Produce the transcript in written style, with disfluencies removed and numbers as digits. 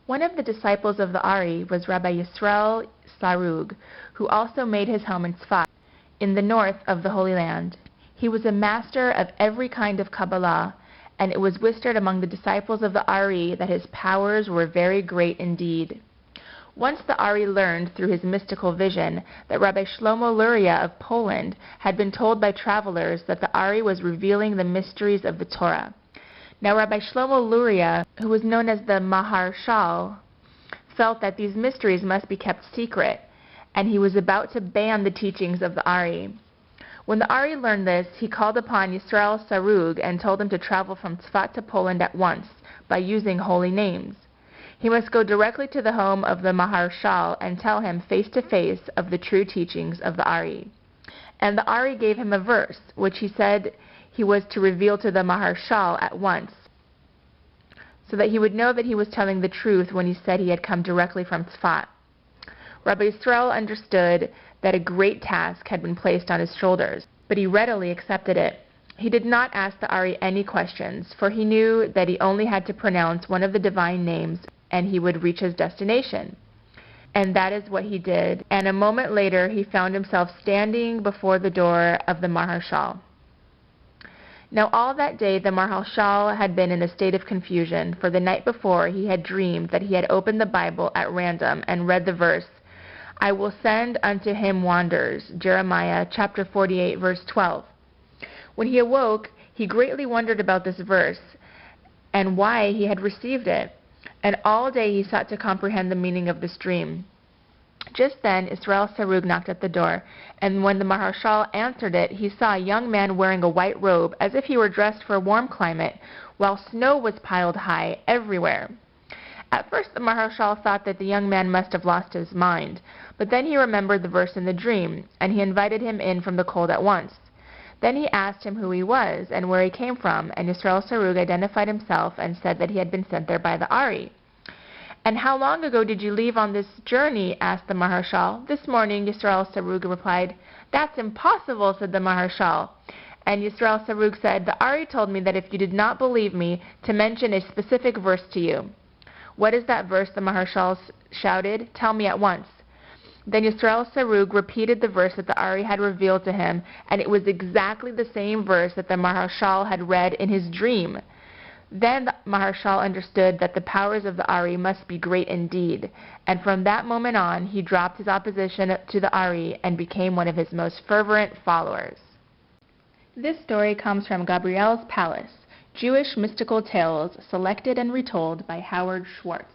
One of the disciples of the Ari was Rabbi Yisrael Sarug, who also made his home in Tzfat, in the north of the Holy Land. He was a master of every kind of Kabbalah, and it was whispered among the disciples of the Ari that his powers were very great indeed. Once the Ari learned through his mystical vision that Rabbi Shlomo Luria of Poland had been told by travelers that the Ari was revealing the mysteries of the Torah. Now Rabbi Shlomo Luria, who was known as the Maharshal, felt that these mysteries must be kept secret, and he was about to ban the teachings of the Ari. When the Ari learned this, he called upon Yisrael Sarug and told him to travel from Tzfat to Poland at once by using holy names. He must go directly to the home of the Maharshal and tell him face to face of the true teachings of the Ari. And the Ari gave him a verse, which he said he was to reveal to the Maharshal at once, so that he would know that he was telling the truth when he said he had come directly from Tzfat. Rabbi Yisrael understood that a great task had been placed on his shoulders, but he readily accepted it. He did not ask the Ari any questions, for he knew that he only had to pronounce one of the divine names and he would reach his destination. And that is what he did, and a moment later he found himself standing before the door of the Maharshal. Now all that day the Maharshal had been in a state of confusion, for the night before he had dreamed that he had opened the Bible at random and read the verse, "I will send unto him wanderers," Jeremiah chapter 48, verse 12. When he awoke, he greatly wondered about this verse and why he had received it, and all day he sought to comprehend the meaning of this dream. Just then Yisrael Sarug knocked at the door, and when the Maharshal answered it, he saw a young man wearing a white robe, as if he were dressed for a warm climate, while snow was piled high everywhere. At first the Maharshal thought that the young man must have lost his mind, but then he remembered the verse in the dream, and he invited him in from the cold at once. Then he asked him who he was and where he came from, and Yisrael Sarug identified himself and said that he had been sent there by the Ari. "And how long ago did you leave on this journey?" asked the Maharshal. "This morning," Yisrael Sarug replied. "That's impossible," said the Maharshal. And Yisrael Sarug said, "The Ari told me that if you did not believe me, to mention a specific verse to you." "What is that verse?" the Maharshal shouted. "Tell me at once." Then Yisrael Sarug repeated the verse that the Ari had revealed to him, and it was exactly the same verse that the Maharshal had read in his dream. Then the Maharshal understood that the powers of the Ari must be great indeed, and from that moment on he dropped his opposition to the Ari and became one of his most fervent followers. This story comes from Gabriel's Palace, Jewish Mystical Tales selected and retold by Howard Schwartz.